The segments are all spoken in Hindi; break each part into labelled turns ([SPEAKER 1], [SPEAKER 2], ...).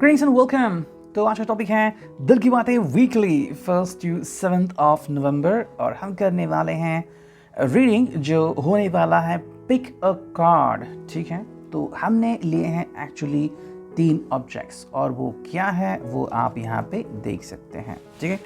[SPEAKER 1] Greetings and welcome. तो आज का टॉपिक है दिल की बातें weekly 1st to 7th of November और हम करने वाले हैं रीडिंग जो होने वाला है पिक अ कार्ड। ठीक है, तो हमने लिए हैं एक्चुअली 3 ऑब्जेक्ट्स और वो क्या है वो आप यहाँ पे देख सकते हैं। ठीक है,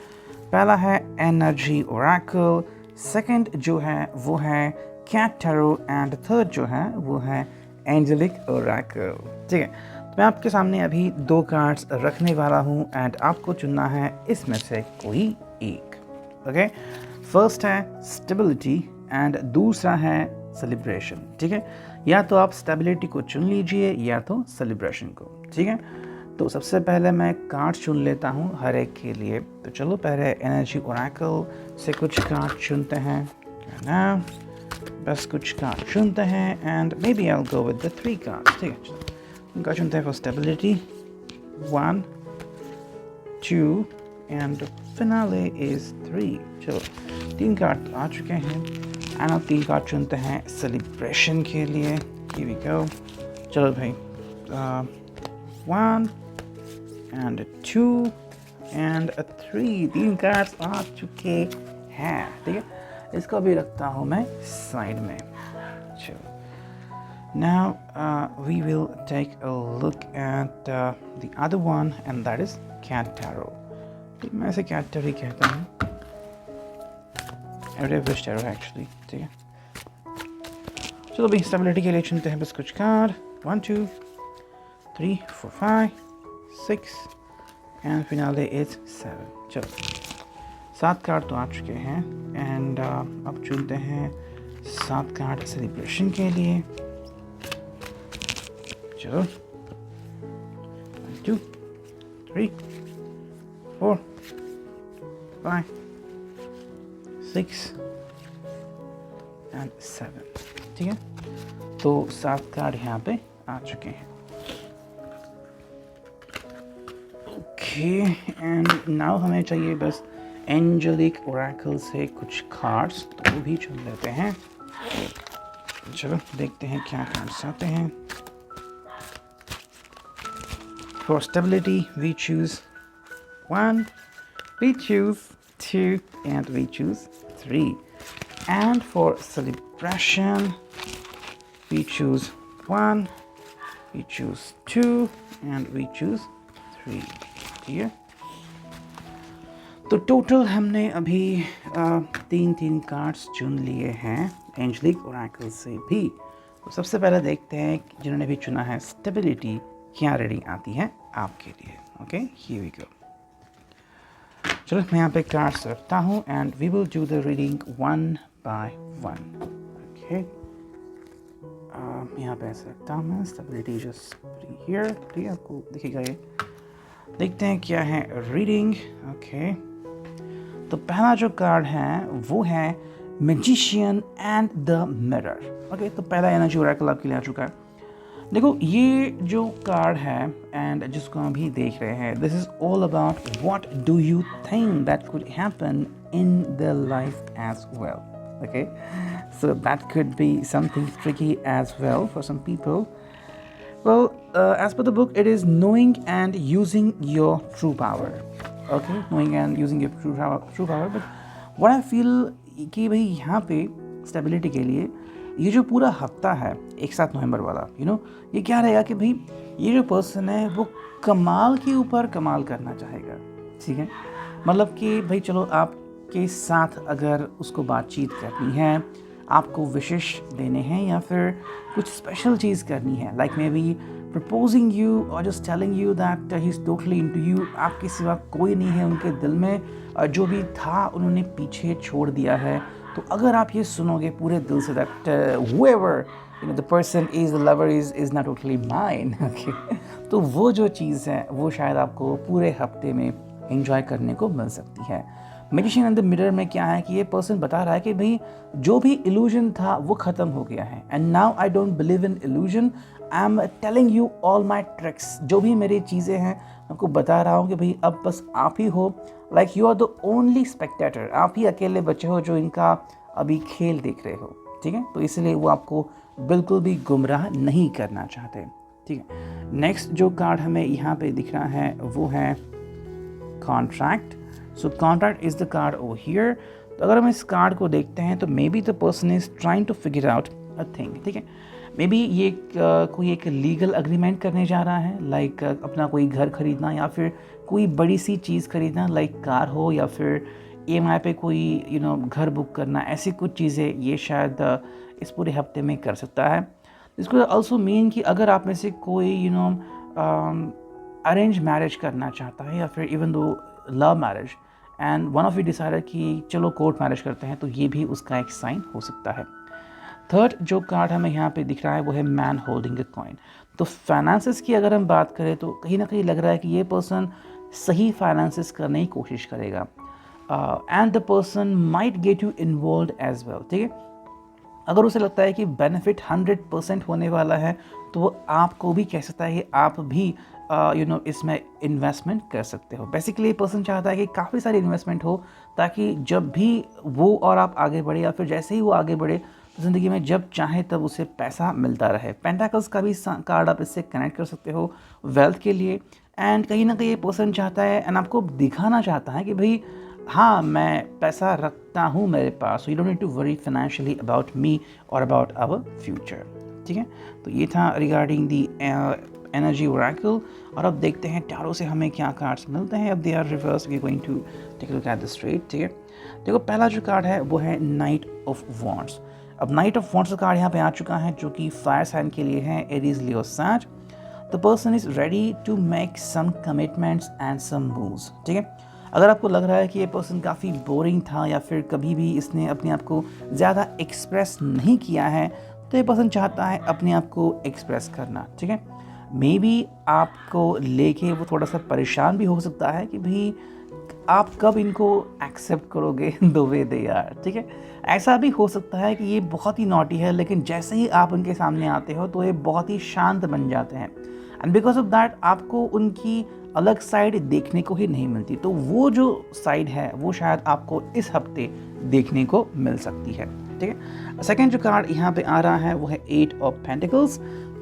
[SPEAKER 1] पहला है एनर्जी ओरेकल, सेकंड जो है वो है कैट टैरो एंड थर्ड जो है वो है एंजेलिक ओरेकल। ठीक है, मैं आपके सामने अभी 2 कार्ड्स रखने वाला हूँ एंड आपको चुनना है इसमें से कोई एक। ओके, फर्स्ट है स्टेबिलिटी एंड दूसरा है सेलिब्रेशन। ठीक है, या तो आप स्टेबिलिटी को चुन लीजिए या तो सेलिब्रेशन को। ठीक है, तो सबसे पहले मैं कार्ड चुन लेता हूँ हर एक के लिए। तो चलो पहले एनर्जी ओरेकल से कुछ कार्ड चुनते हैं ना, बस कुछ कार्ड चुनते हैं and may be I will go with the 3 cards. ठीक है, उनका चुनते हैं for stability 1 2 and finale is 3। चलो 3 कार्ड आ चुके हैं एंड अब 3 कार्ड चुनते हैं सेलिब्रेशन के लिए। Here we go. चलो भाई 1 एंड 2 एंड 3 3 कार्ड्स आ चुके हैं। ठीक है, इसको भी रखता हूँ मैं साइड में। चलो now we will take a look at the other one and that is cat tarot. मैं इसे cat tarot ही कहता हूँ, every wish tarot actually। ठीक है, चलो भाई स्टेबिलिटी के लिए चुनते हैं बस कुछ कार्ड 1 2 3 4 5 6 एंड फिनाले इज 7। चलो 7 कार्ड तो आ चुके हैं एंड अब चुनते हैं 7 कार्ड सेलिब्रेशन के लिए। चलो 1 2 3 4 5 6 एंड 7। ठीक है, तो 7 कार्ड यहाँ पे आ चुके हैं। ओके, एंड नाउ हमें चाहिए बस एंजेलिक ओरेकल से कुछ कार्ड्स, तो वो भी चुन लेते हैं। चलो देखते हैं क्या कार्ड्स आते हैं। For stability, we choose 1, we choose 2, and we choose 3. And for celebration, we choose 1, we choose 2, and we choose 3. ठीक है, तो टोटल हमने अभी 3 कार्ड्स चुन लिए हैं एंजेलिक ओरेकल से भी। तो सबसे पहले देखते हैं जिन्होंने भी चुना है स्टेबिलिटी क्या रीडिंग आती है आपके लिए। Okay, here we go. चलो मैं यहाँ पे कार्ड्स रखता हूँ and we will do the reading 1 by 1। Okay, यहाँ पे ऐसे रखता हूँ मैं स्टेबिलिटी जस्ट हियर। ठीक है, आपको दिखेगा ये। देखते हैं क्या है रीडिंग। ओके, तो पहला जो कार्ड है वो है magician and the mirror. Okay, तो पहला एनर्जी ओरेकल आपके लिए आ चुका है। देखो ये जो कार्ड है एंड जिसको हम अभी देख रहे हैं, this is all about what do you think that could happen in the life as well. Okay, so that could be something tricky as well for some people. Well, as per the book it is knowing and using your true power. Okay, knowing and using your true power, but what I feel कि भाई यहाँ पे स्टेबिलिटी के लिए ये जो पूरा हफ्ता है 1 नवंबर वाला, ये क्या रहेगा कि भाई ये जो पर्सन है वो कमाल के ऊपर कमाल करना चाहेगा। ठीक है, मतलब कि भाई चलो आपके साथ अगर उसको बातचीत करनी है, आपको विशेष देने हैं या फिर कुछ स्पेशल चीज़ करनी है, like maybe proposing you और just telling you that he is totally into you. आपके सिवा कोई नहीं है उनके दिल में, जो भी था उन्होंने पीछे छोड़ दिया है। तो अगर आप ये सुनोगे पूरे दिल say that whoever the person is the lover is not totally mine, okay, तो वो जो चीज़ है वो शायद आपको पूरे हफ्ते में एंजॉय करने को मिल सकती है। मैजिशियन एंड द मिरर में क्या है कि ये पर्सन बता रहा है कि भाई जो भी इल्यूजन था वो ख़त्म हो गया है and now I don't believe in illusion, I am telling you all my tricks. जो भी मेरी चीज़ें हैं आपको बता रहा हूँ कि भाई अब बस आप ही हो, like you are the only spectator. आप ही अकेले बच्चे हो जो इनका अभी खेल देख रहे हो। ठीक है, तो इसलिए वो आपको बिल्कुल भी गुमराह नहीं करना चाहते। ठीक है, नेक्स्ट जो कार्ड हमें यहाँ पे दिख रहा है वो है contract. So contract is the card over here. तो अगर हम इस कार्ड को देखते हैं तो may be the person is trying to figure out a thing, ठीक है। मे बी ये कोई एक लीगल अग्रीमेंट करने जा रहा है, लाइक अपना कोई घर खरीदना या फिर कोई बड़ी सी चीज़ खरीदना, लाइक कार हो या फिर EMI पे कोई घर बुक करना, ऐसी कुछ चीज़ें ये शायद इस पूरे हफ्ते में कर सकता है। इसको ऑल्सो मीन कि अगर आप में से कोई अरेंज मैरिज करना चाहता है या फिर even though love marriage and one of you decided कि चलो कोर्ट मैरिज करते हैं, तो ये भी उसका एक साइन हो सकता है। थर्ड जो कार्ड हमें यहाँ पे दिख रहा है वो है मैन होल्डिंग अ कॉइन। तो फाइनेंसेस की अगर हम बात करें तो कहीं ना कहीं लग रहा है कि ये पर्सन सही फाइनेंसेस करने की कोशिश करेगा and the person might get you involve as well, ठीक है। अगर उसे लगता है कि बेनिफिट 100% होने वाला है तो वो आपको भी कह सकता है कि आप भी इसमें इन्वेस्टमेंट कर सकते हो। बेसिकली ये पर्सन चाहता है कि काफ़ी सारी इन्वेस्टमेंट हो ताकि जब भी वो और आप आगे बढ़े या फिर जैसे ही वो आगे बढ़े तो ज़िंदगी में जब चाहे तब उसे पैसा मिलता रहे। पेंटाकल्स का भी कार्ड आप इससे कनेक्ट कर सकते हो वेल्थ के लिए। एंड कहीं ना कहीं ये पर्सन चाहता है एंड आपको दिखाना चाहता है कि भाई हाँ मैं पैसा रखता हूँ मेरे पास, you don't need to worry financially about me और अबाउट आवर फ्यूचर, ठीक है। तो ये था रिगार्डिंग दी एनर्जी ओरेकल। और अब देखते हैं टैरो से हमें क्या कार्ड्स मिलते हैं। अब they are reverse, we are going to take a look at the straight, ठीक है। देखो पहला जो कार्ड है वो है नाइट ऑफ वॉन्ड्स। अब नाइट ऑफ वॉन्ड्स का कार्ड यहाँ पे आ चुका है जो कि फायर साइन के लिए है, Aries, Leo, Sag. The person is ready to make some commitments and some moves, ठीक है। अगर आपको लग रहा है कि ये पर्सन काफ़ी बोरिंग था या फिर कभी भी इसने अपने आप को ज़्यादा एक्सप्रेस नहीं किया है, तो ये पर्सन चाहता है अपने आप को एक्सप्रेस करना, ठीक है। मे बी आपको लेके वो थोड़ा सा परेशान भी हो सकता है कि भाई आप कब इनको एक्सेप्ट करोगे द वे दे आर, ठीक है। ऐसा भी हो सकता है कि ये बहुत ही नॉटी है लेकिन जैसे ही आप उनके सामने आते हो तो ये बहुत ही शांत बन जाते हैं एंड बिकॉज ऑफ दैट आपको उनकी अलग साइड देखने को ही नहीं मिलती। तो वो जो साइड है वो शायद आपको इस हफ्ते देखने को मिल सकती है, ठीक है। सेकेंड जो कार्ड यहाँ पे आ रहा है वो है 8 ऑफ पेंटिकल्स।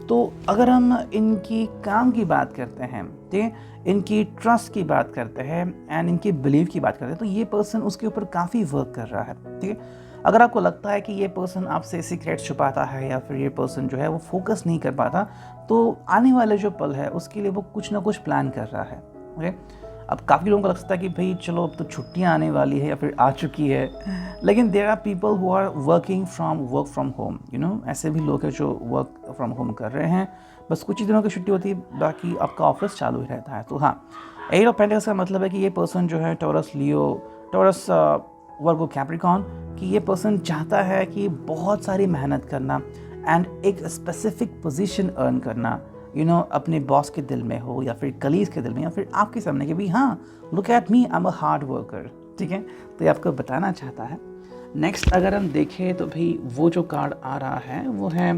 [SPEAKER 1] तो अगर हम इनकी काम की बात करते हैं, ठीक है, इनकी ट्रस्ट की बात करते हैं एंड इनकी बिलीव की बात करते हैं, तो ये पर्सन उसके ऊपर काफ़ी वर्क कर रहा है, ठीक है। अगर आपको लगता है कि ये पर्सन आपसे सीक्रेट्स छुपाता है या फिर ये पर्सन जो है वो फोकस नहीं कर पाता, तो आने वाले जो पल है उसके लिए वो कुछ ना कुछ प्लान कर रहा है, ओके। अब काफ़ी लोगों को लगता है कि भाई चलो अब तो छुट्टियां आने वाली है या फिर आ चुकी है, लेकिन there are people who are work from home, ऐसे भी लोग हैं जो वर्क फ्रॉम होम कर रहे हैं। बस कुछ ही दिनों की छुट्टी होती है, बाकी आपका ऑफिस चालू ही रहता है। तो हाँ, 8 ऑफ पेंटिकल्स का मतलब है कि ये पर्सन जो है टॉरस, लियो, टॉरस, वर्गो, कैप्रिकॉर्न, कि ये पर्सन चाहता है कि बहुत सारी मेहनत करना एंड एक स्पेसिफिक पोजीशन अर्न करना, अपने बॉस के दिल में हो या फिर कलीग के दिल में या फिर आपके सामने कि भाई हाँ look at me, I am a hard worker, ठीक है। तो ये आपको बताना चाहता है। नेक्स्ट अगर हम देखें तो भाई वो जो कार्ड आ रहा है वो है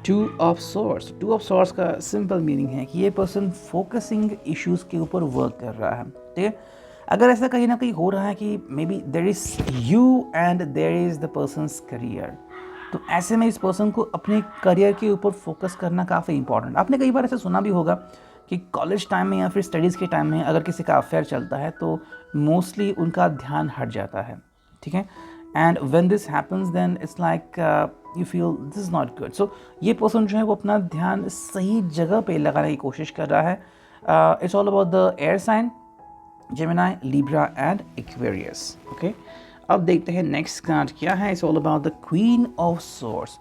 [SPEAKER 1] 2 ऑफ सोर्स। 2 ऑफ सोर्स का सिंपल मीनिंग है कि ये पर्सन फोकसिंग इश्यूज़ के ऊपर वर्क कर रहा है, ठीक है। अगर ऐसा कहीं ना कहीं हो रहा है कि may be there is you and there is the persons career, तो ऐसे में इस पर्सन को अपने करियर के ऊपर फोकस करना काफ़ी इंपॉर्टेंट। आपने कई बार ऐसा सुना भी होगा कि कॉलेज टाइम में या फिर स्टडीज़ के टाइम में अगर किसी का अफेयर चलता है तो मोस्टली उनका ध्यान हट जाता है, ठीक है। And when this happens then it's like you feel this is not good. So ये पर्सन जो है वो अपना ध्यान सही जगह पे लगाने की कोशिश कर रहा है। It's all about the air sign, Gemini, Libra and Aquarius, okay. अब देखते हैं नेक्स्ट कार्ड क्या है। It's all about the queen of swords.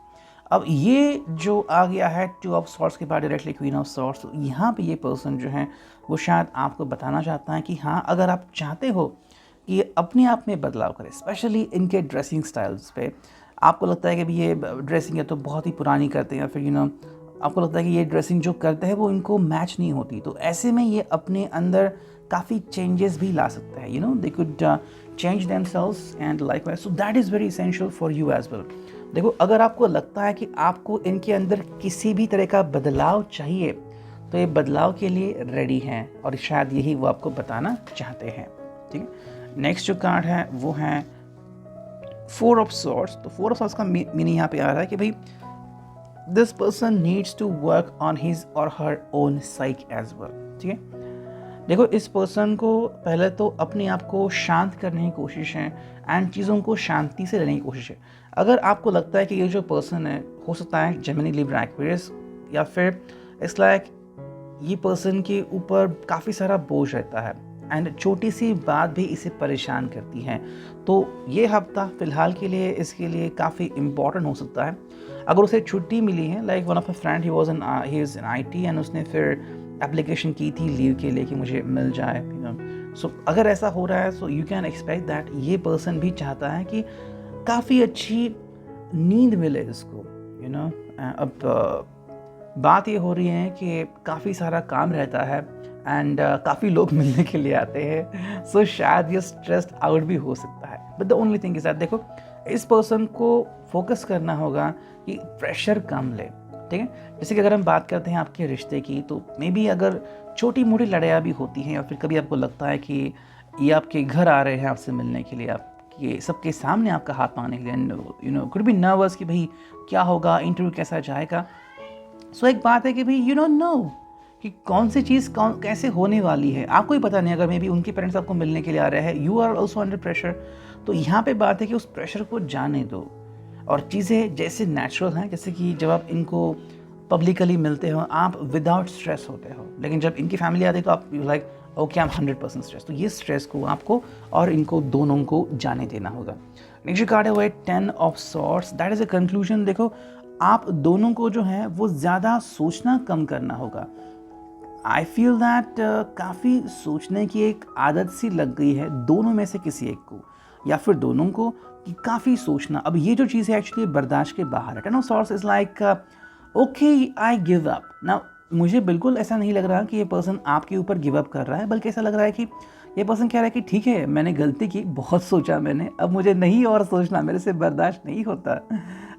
[SPEAKER 1] अब ये जो आ गया है 2 ऑफ सोर्स के बाद डायरेक्टली क्वीन ऑफ सोर्स, तो यहाँ पे ये पर्सन जो है वो शायद आपको बताना चाहता है कि हाँ अगर आप चाहते हो कि ये अपने आप में बदलाव करें, स्पेशली इनके ड्रेसिंग स्टाइल्स पे, आपको लगता है कि भी ये ड्रेसिंग है तो बहुत ही पुरानी करते हैं या फिर आपको लगता है कि ये ड्रेसिंग जो करते हैं वो इनको मैच नहीं होती, तो ऐसे में ये अपने अंदर काफ़ी चेंजेस भी ला सकते हैं, they could change themselves and likewise, so that is very essential for you as well. देखो अगर आपको लगता है कि आपको इनके अंदर किसी भी तरह का बदलाव चाहिए तो ये बदलाव के लिए रेडी हैं और शायद यही वो आपको बताना चाहते हैं, ठीक है। नेक्स्ट जो कार्ड है वो है 4 ऑफ सॉर्ड्स। तो 4 ऑफ सॉर्ड्स का मीनिंग यहाँ पे आ रहा है कि भाई this person needs to work on his और her own psyche as well. ठीक है, देखो इस पर्सन को पहले तो अपने आप को शांत करने की कोशिश है एंड चीज़ों को शांति से लेने की कोशिश है। अगर आपको लगता है कि ये जो पर्सन है हो सकता है जेमिनी लिब्रा एक्वेरियस, या फिर इट्स लाइक ये पर्सन के ऊपर काफ़ी सारा बोझ रहता है एंड छोटी सी बात भी इसे परेशान करती है, तो ये हफ्ता फ़िलहाल के लिए इसके लिए काफ़ी इम्पॉर्टेंट हो सकता है। अगर उसे छुट्टी मिली है, like one of a friend he is in IT and उसने फिर एप्लीकेशन की थी लीव के लिए कि मुझे मिल जाए, सो अगर ऐसा हो रहा है so you can expect that ये पर्सन भी चाहता है कि काफ़ी अच्छी नींद मिले इसको, अब बात ये हो रही है कि काफ़ी सारा काम रहता है एंड काफ़ी लोग मिलने के लिए आते हैं, सो शायद ये स्ट्रेस्ड आउट भी हो सकता है। But the only thing is that देखो इस पर्सन को फोकस करना होगा कि प्रेशर कम ले। ठीक है, जैसे कि अगर हम बात करते हैं आपके रिश्ते की, तो मे बी अगर छोटी मोटी लड़ाइयाँ भी होती हैं या फिर कभी आपको लगता है कि ये आपके घर आ रहे हैं आपसे मिलने के लिए, आपके सबके सामने आपका हाथ मांगने के लिए, एंड कुड बी नर्वस कि भाई क्या होगा, इंटरव्यू कैसा जाएगा। सो एक बात है कि भाई यू डोंट नो कि कौन सी चीज़ कौन कैसे होने वाली है, आपको ही पता नहीं। अगर मे बी उनके पेरेंट्स आपको मिलने के लिए आ रहे हैं, you are also under pressure, तो यहाँ पे बात है कि उस प्रेशर को जाने दो और चीज़ें जैसे नेचुरल हैं, जैसे कि जब आप इनको पब्लिकली मिलते हो आप विदाउट स्ट्रेस होते हो, लेकिन जब इनकी फैमिली आती है तो आप like okay I am 100% stress, तो ये स्ट्रेस को आपको और इनको दोनों को जाने देना होगा। नेक्स्ट कार्ड है वो है 10 of swords, that is a conclusion. देखो आप दोनों को जो है वो ज़्यादा सोचना कम करना होगा। आई फील दैट काफ़ी सोचने की एक आदत सी लग गई है दोनों में से किसी एक को या फिर दोनों को, कि काफ़ी सोचना। अब ये जो चीज़ है एक्चुअली बर्दाश्त के बाहर है। Ten of swords is like okay I give up now. मुझे बिल्कुल ऐसा नहीं लग रहा कि ये पर्सन आपके ऊपर गिव अप कर रहा है, बल्कि ऐसा लग रहा है कि ये पर्सन कह रहा है कि ठीक है मैंने गलती की, बहुत सोचा मैंने, अब मुझे नहीं और सोचना, मेरे से बर्दाश्त नहीं होता,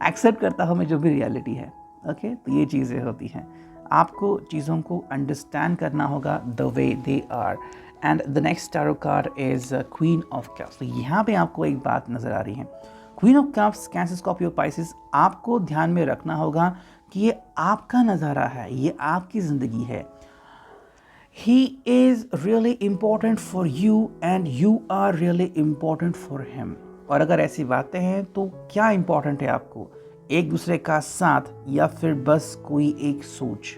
[SPEAKER 1] एक्सेप्ट करता हूँ मैं जो भी रियलिटी है। ओके, तो ये चीज़ें होती हैं, आपको चीज़ों को अंडरस्टैंड करना होगा the way they are. And the next tarot card is queen of cups. तो यहाँ पे आपको एक बात नज़र आ रही है, queen of cups, cancer, Scorpio, Pisces, आपको ध्यान में रखना होगा कि ये आपका नज़ारा है, ये आपकी ज़िंदगी है। He is really important for you and you are really important for him। और अगर ऐसी बातें हैं तो क्या इंपॉर्टेंट है आपको, एक दूसरे का साथ या फिर बस कोई एक सोच?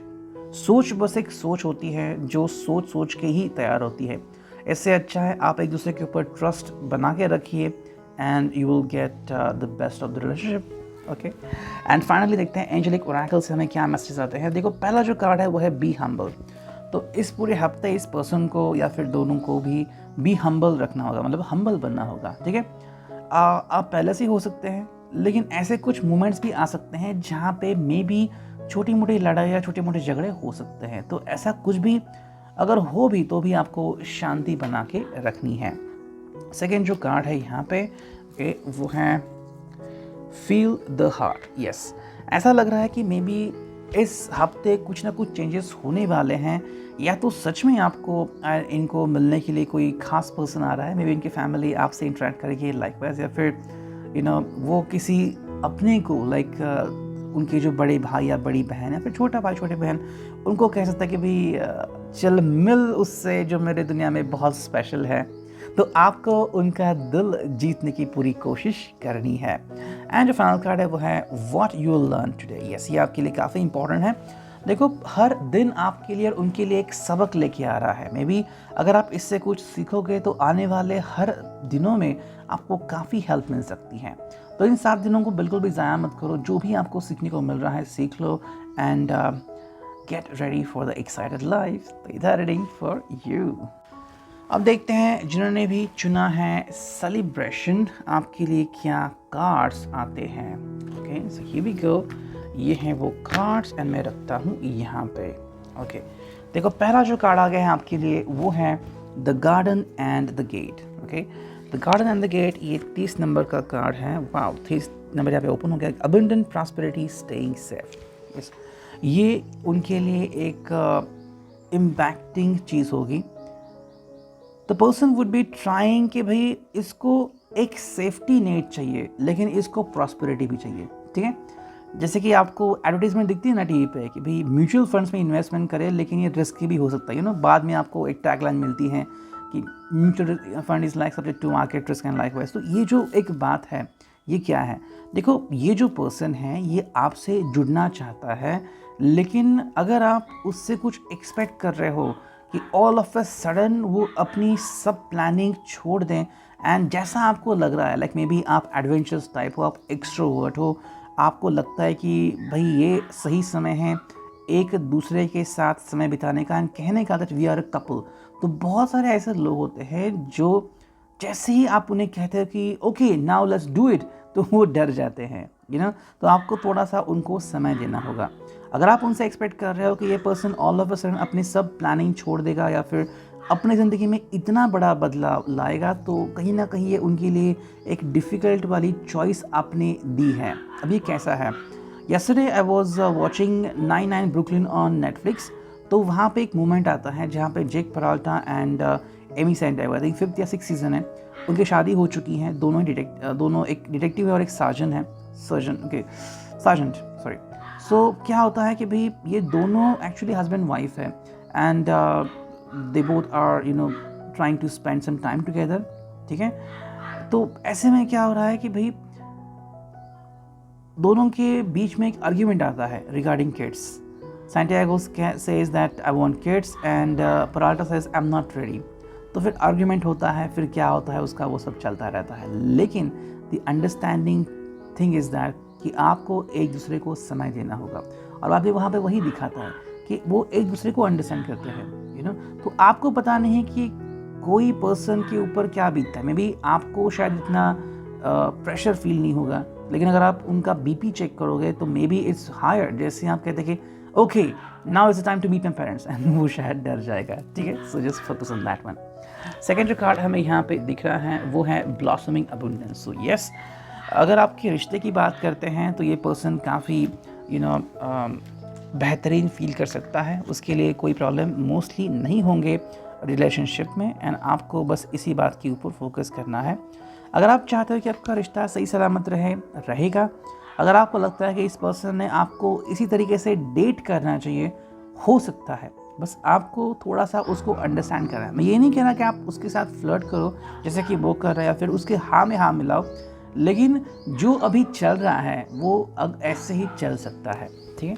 [SPEAKER 1] सोच बस एक सोच होती है जो सोच सोच के ही तैयार होती है। इससे अच्छा है आप एक दूसरे के ऊपर ट्रस्ट बना के रखिए and you will get the best of the relationship. Okay, and finally देखते हैं एंजेलिक ओरेकल से हमें क्या मैसेज आते हैं। देखो पहला जो कार्ड है वो है बी हम्बल। तो इस पूरे हफ्ते इस पर्सन को या फिर दोनों को भी हम्बल रखना होगा, मतलब हम्बल बनना होगा। ठीक है, आप पहले से ही हो सकते हैं, लेकिन ऐसे कुछ मोमेंट्स भी आ सकते हैं जहाँ पे मे बी छोटी मोटी लड़ाई या छोटे मोटे झगड़े हो सकते हैं। तो ऐसा कुछ भी अगर हो भी तो भी आपको शांति बना के रखनी है। सेकेंड जो कार्ड है यहाँ पे वो है फील द हार्ट। यस, ऐसा लग रहा है कि मे बी इस हफ्ते कुछ ना कुछ चेंजेस होने वाले हैं, या तो सच में आपको इनको मिलने के लिए कोई खास पर्सन आ रहा है, मे बी इनकी फैमिली आपसे इंटरेक्ट करेगी लाइकवाइज, या फिर वो किसी अपने को लाइक उनके जो बड़े भाई या बड़ी बहन या फिर छोटा भाई छोटे बहन उनको कह सकता है कि भाई चल मिल उससे जो मेरे दुनिया में बहुत स्पेशल है। तो आपको उनका दिल जीतने की पूरी कोशिश करनी है। एंड जो फाइनल कार्ड है वो है what you will learn today. Yes, ये आपके लिए काफ़ी इंपॉर्टेंट है। देखो हर दिन आपके लिए और उनके लिए एक सबक लेके आ रहा है। मे बी अगर आप इससे कुछ सीखोगे तो आने वाले हर दिनों में आपको काफ़ी हेल्प मिल सकती है। तो इन 7 दिनों को बिल्कुल भी ज़ाया मत करो, जो भी आपको सीखने को मिल रहा है सीख लो and get ready for the excited life. तो इधर रीडिंग फॉर यू। अब देखते हैं जिन्होंने भी चुना है सेलिब्रेशन, आपके लिए क्या कार्ड्स आते हैं। Okay, so here we go. ये हैं वो कार्ड्स एंड मैं रखता हूँ यहाँ पे। ओके, देखो पहला जो कार्ड आ गया है आपके लिए वो है the garden and the gate. Okay, the garden and the gate, ये 30 नंबर का कार्ड है। वाओ, 30 नंबर यहाँ पे ओपन हो गया। Abundant prosperity staying safe. Yes, ये उनके लिए एक इम्पैक्टिंग चीज़ होगी। The person would be trying कि भाई इसको एक सेफ्टी नेट चाहिए, लेकिन इसको प्रॉस्पेरिटी भी चाहिए। ठीक है, जैसे कि आपको एडवर्टीजमेंट दिखती है ना टीवी पे कि भाई म्यूचुअल फंड्स में इन्वेस्टमेंट करें, लेकिन ये रिस्की भी हो सकता है, बाद में आपको एक टैगलाइन मिलती है कि mutual fund is like subject to market risk and likewise. तो ये जो एक बात है, ये क्या है? देखो, ये जो पर्सन है ये आपसे जुड़ना चाहता है, लेकिन अगर आप उससे कुछ एक्सपेक्ट कर रहे हो कि ऑल ऑफ अ सडन वो अपनी सब प्लानिंग छोड़ दें, एंड जैसा आपको लग रहा है लाइक मे बी आप एडवेंचरस टाइप हो, आप एक्सट्रोवर्ट हो, आपको लगता है कि भाई ये सही समय है एक दूसरे के साथ समय बिताने का एंड कहने का, that we are a couple. तो बहुत सारे ऐसे लोग होते हैं जो जैसे ही आप उन्हें कहते हो कि okay now let's do it, तो वो डर जाते हैं, तो आपको थोड़ा सा उनको समय देना होगा। अगर आप उनसे एक्सपेक्ट कर रहे हो कि ये person all of a sudden अपनी सब प्लानिंग छोड़ देगा या फिर अपनी ज़िंदगी में इतना बड़ा बदलाव लाएगा, तो कहीं ना कहीं ये उनके लिए एक डिफ़िकल्ट वाली चॉइस आपने दी है। अब ये कैसा है? Yesterday I was watching 99 Brooklyn on Netflix. तो वहाँ पे एक मोमेंट आता है जहाँ पे Jake Peralta and Amy Santiago, I think 5th या 6th सीज़न है, उनकी शादी हो चुकी है। दोनों एक डिटेक्टिव है और एक सार्जेंट सॉरी। सो क्या होता है कि भाई ये दोनों एक्चुअली हस्बैंड वाइफ है, and they both are trying to spend some time together, ठीक है। तो ऐसे में क्या हो रहा है कि भाई दोनों के बीच में एक आर्ग्यूमेंट आता है regarding kids. Santiago says that I want kids and Peralta says I'm not ready। तो फिर आर्ग्यूमेंट होता है, फिर क्या होता है उसका वो सब चलता रहता है, लेकिन the understanding thing is that कि आपको एक दूसरे को समय देना होगा। और आप भी वहाँ पे वही दिखाता है कि वो एक दूसरे को अंडरस्टैंड करते हैं, तो आपको पता नहीं है कि कोई पर्सन के ऊपर क्या बीतता है। मे बी आपको शायद इतना प्रेशर फील नहीं होगा, लेकिन अगर आप उनका बीपी चेक करोगे तो मे बी इट्स हायर। जैसे आप कहते हैं कि okay now is the time to meet my parents, and वो शायद डर जाएगा, ठीक है। So just focus on that one. Second जो कार्ड हमें यहाँ पे दिख रहा है वो है ब्लॉसमिंग अबंडेंस। सो यस, अगर आपके रिश्ते की बात करते हैं तो ये पर्सन काफ़ी बेहतरीन फील कर सकता है, उसके लिए कोई प्रॉब्लम मोस्टली नहीं होंगे रिलेशनशिप में, एंड आपको बस इसी बात के ऊपर फोकस करना है। अगर आप चाहते हो कि आपका रिश्ता सही सलामत रहेगा, अगर आपको लगता है कि इस पर्सन ने आपको इसी तरीके से डेट करना चाहिए, हो सकता है, बस आपको थोड़ा सा उसको अंडरस्टैंड करना है। मैं ये नहीं कह रहा कि आप उसके साथ फ्लर्ट करो जैसे कि वो कर रहा है या फिर उसके हाँ में हाँ मिलाओ, लेकिन जो अभी चल रहा है वो अब ऐसे ही चल सकता है, ठीक है।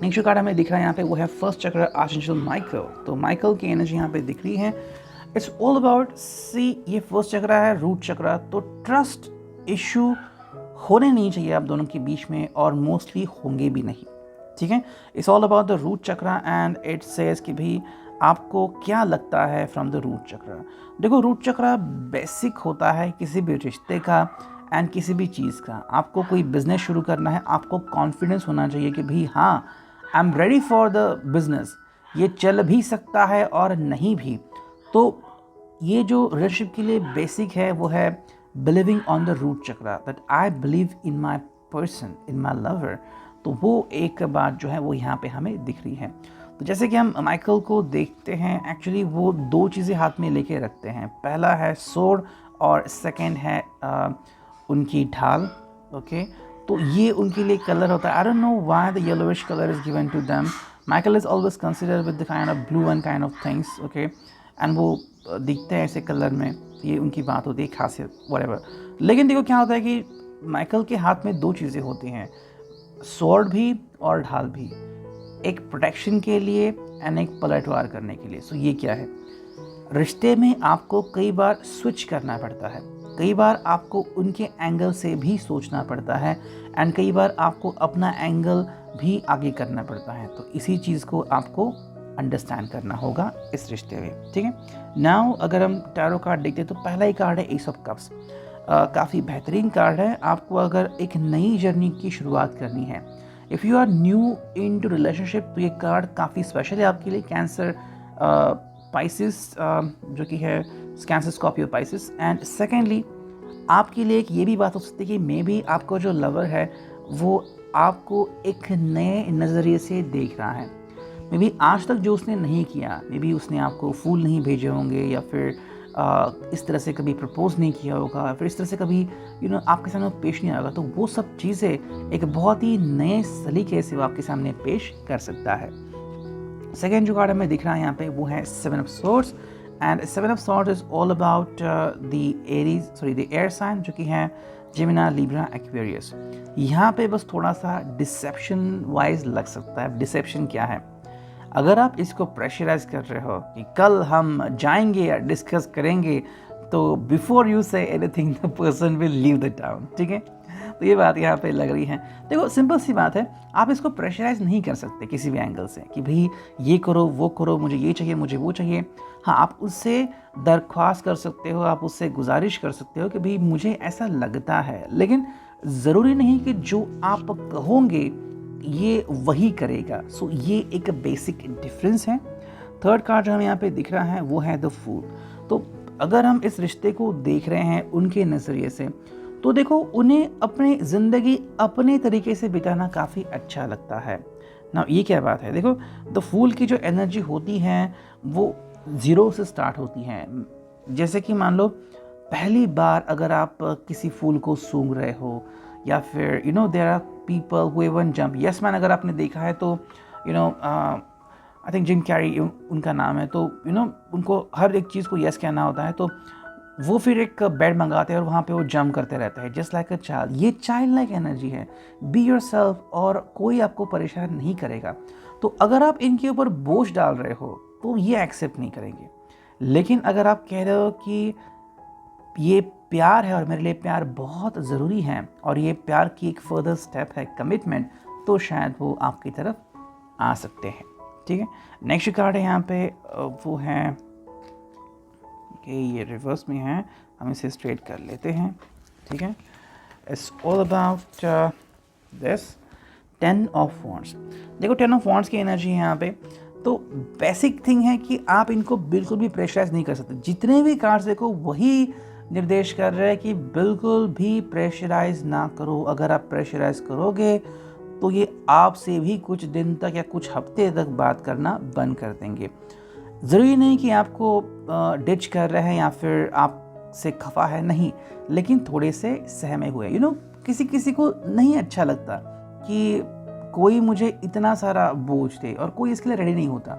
[SPEAKER 1] नेक्स्ट जो कार्ड हमें दिख रहा है यहाँ पे वो है फर्स्ट चक्र आर्चेंजल माइकल। तो माइकल की एनर्जी यहाँ पे दिख रही है। इट्स ऑल अबाउट ये फर्स्ट चक्र है, रूट चक्र। तो ट्रस्ट इशू होने नहीं चाहिए आप दोनों के बीच में, और मोस्टली होंगे भी नहीं, ठीक है। It's all about the root chakra, and it says कि भाई आपको क्या लगता है फ्रॉम द रूट चक्र। देखो, रूट चक्र बेसिक होता है किसी भी रिश्ते का एंड किसी भी चीज़ का। आपको कोई बिजनेस शुरू करना है, आपको कॉन्फिडेंस होना चाहिए कि भाई हाँ I am ready for the business, ये चल भी सकता है और नहीं भी। तो ये जो रिलेशनशिप के लिए बेसिक है वो है बिलीविंग ऑन द रूट चक्र, that I believe in my person, in my lover. तो वो एक बात जो है वो यहाँ पे हमें दिख रही है। तो जैसे कि हम माइकल को देखते हैं, एक्चुअली वो दो चीज़ें हाथ में लेके रखते हैं। पहला है सोर्ड और सेकेंड है उनकी ढाल, ओके। तो ये उनके लिए कलर होता है। I don't know why the yellowish colour is given to them. Michael is always considered with the kind of blue and kind of things, okay, and वो दिखते हैं ऐसे कलर में, ये उनकी बात होती है, खासियत व्हाटएवर। लेकिन देखो क्या होता है कि माइकल के हाथ में दो चीज़ें होती हैं, स्वॉर्ड भी और ढाल भी, एक प्रोटेक्शन के लिए एंड एक पलटवार करने के लिए। सो ये क्या है, रिश्ते में आपको कई बार स्विच करना पड़ता है, कई बार आपको उनके एंगल से भी सोचना पड़ता है, एंड कई बार आपको अपना एंगल भी आगे करना पड़ता है। तो इसी चीज़ को आपको अंडरस्टैंड करना होगा इस रिश्ते में, ठीक है। नाउ अगर हम टैरो कार्ड देखते हैं तो पहला ही कार्ड है एस ऑफ कप्स। काफ़ी बेहतरीन कार्ड है। आपको अगर एक नई जर्नी की शुरुआत करनी है, if you are new into relationship, तो ये कार्ड काफ़ी स्पेशल है आपके लिए। कैंसर, पाइसिस जो कि है cancer, Scorpio, Pisces. And secondly आपके लिए एक ये भी बात हो सकती है कि मे बी आपका जो लवर है वो आपको एक नए नज़रिए से देख रहा है। मे बी आज तक जो उसने नहीं किया, मे बी उसने आपको फूल नहीं भेजे होंगे, या फिर इस तरह से कभी प्रपोज नहीं किया होगा, फिर इस तरह से कभी आपके सामने पेश नहीं आएगा, तो वो सब चीज़ें एक बहुत ही नए सलीके से वो आपके सामने पेश कर सकता है। सेकेंड जो कार्ड हमें दिख रहा है यहाँ पे वो है 7 of swords, and 7 of swords is all about the air sign, जो कि है जेमिना, लिब्रा, एक्वेरियस। यहाँ पे बस थोड़ा सा डिसेप्शन वाइज लग सकता है। डिसेप्शन क्या है? अगर आप इसको प्रेशराइज कर रहे हो कि कल हम जाएंगे या डिस्कस करेंगे, तो before you say anything the person will leave the town, ठीक है? तो ये बात यहाँ पे लग रही है। देखो सिंपल सी बात है, आप इसको प्रेशराइज नहीं कर सकते किसी भी एंगल से कि भाई ये करो वो करो, मुझे ये चाहिए मुझे वो चाहिए। हाँ, आप उससे दरख्वास्त कर सकते हो, आप उससे गुजारिश कर सकते हो कि भाई मुझे ऐसा लगता है, लेकिन ज़रूरी नहीं कि जो आप कहोगे ये वही करेगा। सो ये एक बेसिक डिफरेंस है। थर्ड कार्ड जो हमें यहाँ पे दिख रहा है वो है द फूल। तो अगर हम इस रिश्ते को देख रहे हैं उनके नज़रिए से, तो देखो उन्हें अपनी ज़िंदगी अपने तरीके से बिताना काफ़ी अच्छा लगता है ना। ये क्या बात है? देखो द फूल की जो एनर्जी होती है वो ज़ीरो से स्टार्ट होती है। जैसे कि मान लो पहली बार अगर आप किसी फूल को सूंघ रहे हो, या फिर there are people who even jump. Yes man अगर आपने देखा है तो आई थिंक जिम कैरी उनका नाम है, तो उनको हर एक चीज़ को यस कहना होता है, तो वो फिर एक बेड मंगाते हैं और वहाँ पे वो जंप करते रहते हैं जस्ट लाइक अ चाइल्ड। ये चाइल्ड लाइक एनर्जी है। बी योर सेल्फ, और कोई आपको परेशान नहीं करेगा। तो अगर आप इनके ऊपर बोझ डाल रहे हो तो ये एक्सेप्ट नहीं करेंगे। लेकिन अगर आप कह रहे हो कि ये प्यार है और मेरे लिए प्यार बहुत ज़रूरी है और ये प्यार की एक फर्दर स्टेप है कमिटमेंट, तो शायद वो आपकी तरफ आ सकते हैं, ठीक है? नेक्स्ट कार्ड है यहाँ पे वो है कि ये रिवर्स में है, हम इसे स्ट्रेट कर लेते हैं, ठीक है? It's all about this 10 of wands. देखो 10 ऑफ वॉन्ड्स की एनर्जी है यहाँ पे। तो बेसिक थिंग है कि आप इनको बिल्कुल भी प्रेशराइज नहीं कर सकते। जितने भी कार्ड्स देखो वही निर्देश कर रहे हैं कि बिल्कुल भी प्रेशराइज ना करो। अगर आप प्रेशराइज करोगे तो ये आपसे भी कुछ दिन तक या कुछ हफ्ते तक बात करना बंद कर देंगे। ज़रूरी नहीं कि आपको डिच कर रहे हैं या फिर आपसे खफा है, नहीं, लेकिन थोड़े से सहमे हुए। किसी किसी को नहीं अच्छा लगता कि कोई मुझे इतना सारा बोझ दे, और कोई इसके लिए रेडी नहीं होता,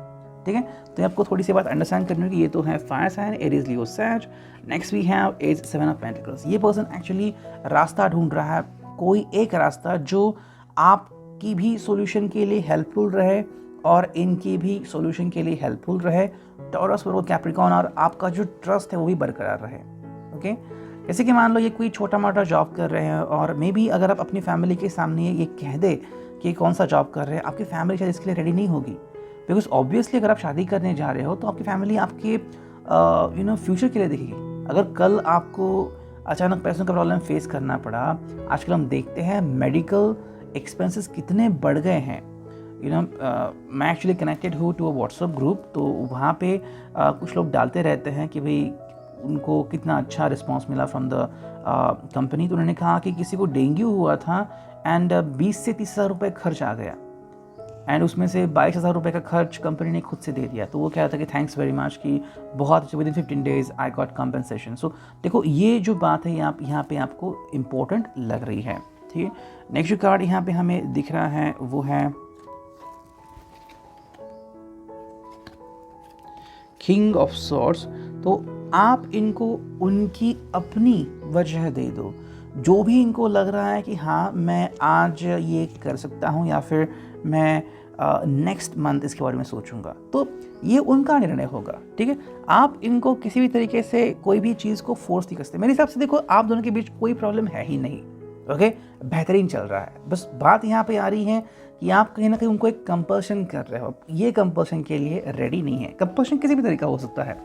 [SPEAKER 1] ठीक है? तो आपको थोड़ी सी बात अंडरस्टैंड करनी होगी। ये तो है fire sign, Aries, Leo, Sag. Next we have as 7 of pentacles. ये पर्सन एक्चुअली रास्ता ढूंढ रहा है, कोई एक रास्ता जो आपकी भी सॉल्यूशन के लिए हेल्पफुल रहे और इनकी भी सॉल्यूशन के लिए हेल्पफुल रहे। टॉरस, वर्गो, कैप्रिकॉर्न, और आपका जो ट्रस्ट है वो भी बरकरार रहे, ओके? जैसे कि मान लो ये कोई छोटा मोटा जॉब कर रहे हैं, और मे बी अगर आप अपनी फैमिली के सामने ये कह दे कि कौन सा जॉब कर रहे हैं, आपकी फैमिली शायद इसके लिए रेडी नहीं होगी। बिकॉज ऑब्वियसली अगर आप शादी करने जा रहे हो तो आपकी फैमिली आपके फ्यूचर के लिए देखेगी। अगर कल आपको अचानक पैसों का प्रॉब्लम फेस करना पड़ा, आजकल हम देखते हैं मेडिकल एक्सपेंसेस कितने बढ़ गए हैं। मैं एक्चुअली कनेक्टेड हूँ टू अ व्हाट्सएप ग्रुप, तो वहाँ पे कुछ लोग डालते रहते हैं कि भाई उनको कितना अच्छा रिस्पांस मिला फ्रॉम द कंपनी। तो उन्होंने कहा कि किसी को डेंगू हुआ था एंड 20 से 30 हज़ार रुपये खर्च आ गया, एंड उसमें से 22,000 रुपये का खर्च कंपनी ने खुद से दे दिया। तो वो कह रहा था कि थैंक्स वेरी मच, कि बहुत अच्छे, within 15 days I got compensation. So देखो ये जो बात है यहाँ पे आपको इम्पोर्टेंट लग रही है, ठीक है? नेक्स्ट कार्ड यहाँ पे हमें दिख रहा है वो है किंग ऑफ सॉर्ड्स। तो आप इनको उनकी अपनी वजह दे दो, जो भी इनको लग रहा है कि हाँ मैं आज ये कर सकता हूँ, या फिर मैं नेक्स्ट मंथ इसके बारे में सोचूंगा, तो ये उनका निर्णय होगा, ठीक है? आप इनको किसी भी तरीके से कोई भी चीज़ को फोर्स नहीं कर सकते। मेरे हिसाब से देखो आप दोनों के बीच कोई प्रॉब्लम है ही नहीं, ओके? बेहतरीन चल रहा है। बस बात यहाँ पे आ रही है कि आप कहीं ना कहीं उनको एक कंपल्शन कर रहे हो, ये कंपल्शन के लिए रेडी नहीं है। कंपल्शन किसी भी तरीका हो सकता है,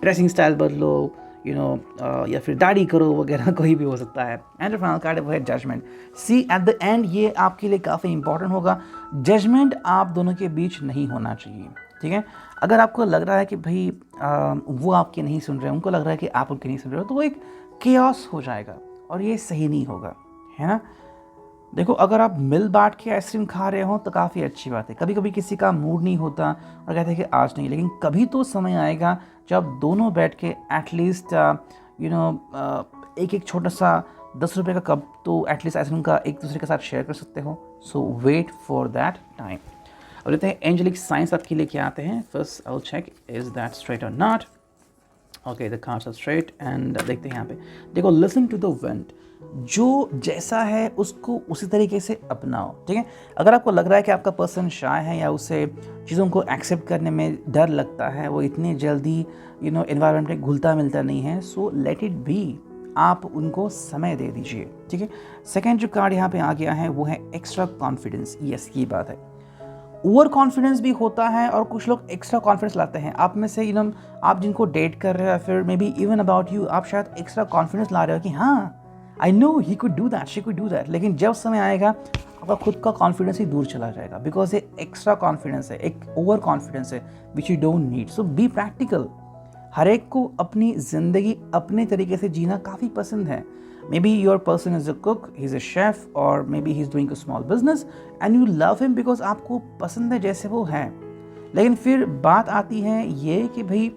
[SPEAKER 1] ड्रेसिंग स्टाइल बदलो, या फिर दाढ़ी करो वगैरह, कोई भी हो सकता है। एंड फाइनल कार्ड है वो है judgement. See at the end ये आपके लिए काफ़ी इंपॉर्टेंट होगा। जजमेंट आप दोनों के बीच नहीं होना चाहिए, ठीक है? अगर आपको लग रहा है कि भाई वो आपकी नहीं सुन रहे, उनको लग रहा है कि आप उनकी नहीं सुन रहे हो, तो वो एक केओस हो जाएगा और ये सही नहीं होगा, है ना? देखो, अगर आप मिल बांट के आइसक्रीम खा रहे हो तो काफ़ी अच्छी बात है। कभी कभी किसी का मूड नहीं होता और कहते हैं कि आज नहीं, लेकिन कभी तो समय आएगा जब दोनों बैठ के एटलीस्ट एक एक छोटा सा 10 रुपये का कप तो एटलीस्ट आइसक्रीम का एक दूसरे के साथ शेयर कर सकते हो। सो वेट फॉर दैट टाइम। अब लेते हैं एंजेलिक साइंस आपके लिए क्या आते हैं। First I will check is that straight और not. Okay, the cards are straight and देखते हैं यहाँ पे। देखो, लिसन टू द विंड, जो जैसा है उसको उसी तरीके से अपनाओ, ठीक है। अगर आपको लग रहा है कि आपका पर्सन शाय है या उसे चीज़ों को एक्सेप्ट करने में डर लगता है, वो इतनी जल्दी एनवायरनमेंट में घुलता मिलता नहीं है, सो लेट इट बी, आप उनको समय दे दीजिए, ठीक है। सेकेंड जो कार्ड यहाँ पे आ गया है वो है एक्स्ट्रा कॉन्फिडेंस। यस, ये बात है। ओवर कॉन्फिडेंस भी होता है और कुछ लोग एक्स्ट्रा कॉन्फिडेंस लाते हैं। आप में से आप जिनको डेट कर रहे हो या फिर may be even about you, आप शायद एक्स्ट्रा कॉन्फिडेंस ला रहे हो कि हाँ, I know he could do that, she could do that, लेकिन जब समय आएगा आपका खुद का कॉन्फिडेंस ही दूर चला जाएगा, बिकॉज ये एक्स्ट्रा कॉन्फिडेंस है, एक ओवर कॉन्फिडेंस है which you don't need. So be practical. हर एक को अपनी ज़िंदगी अपने तरीके से जीना काफ़ी पसंद है। Maybe your person is a cook, he is a chef, और maybe he is doing a small business and you love him because आपको पसंद है जैसे वो है। लेकिन फिर बात आती है ये कि भाई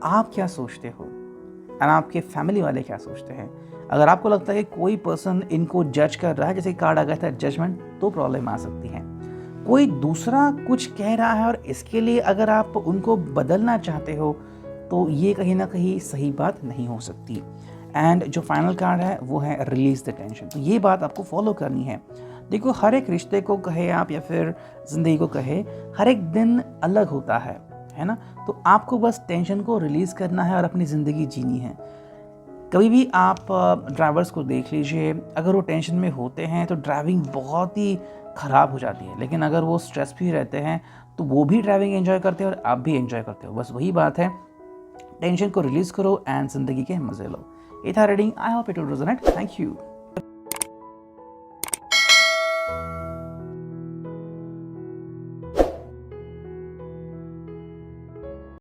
[SPEAKER 1] आप क्या सोचते हो और आपके फैमिली वाले क्या सोचते हैं। अगर आपको लगता है कि कोई पर्सन इनको जज कर रहा है, जैसे कार्ड आ गया था जजमेंट, तो प्रॉब्लम आ सकती है। कोई दूसरा कुछ कह रहा है और इसके लिए अगर आप उनको बदलना चाहते हो तो ये कहीं ना कहीं सही बात नहीं हो सकती। एंड जो फाइनल कार्ड है वो है रिलीज द टेंशन। तो ये बात आपको फॉलो करनी है। देखो, हर एक रिश्ते को कहे आप या फिर ज़िंदगी को कहे, हर एक दिन अलग होता है ना। तो आपको बस टेंशन को रिलीज़ करना है और अपनी ज़िंदगी जीनी है। कभी भी आप ड्राइवर्स को देख लीजिए, अगर वो टेंशन में होते हैं तो ड्राइविंग बहुत ही ख़राब हो जाती है, लेकिन अगर वो स्ट्रेस फ्री रहते हैं तो वो भी ड्राइविंग एंजॉय करते हैं और आप भी एंजॉय करते हो। बस वही बात है, टेंशन को रिलीज़ करो एंड ज़िंदगी के मज़े लो। ये था reading. I hope it will resonate. Thank you.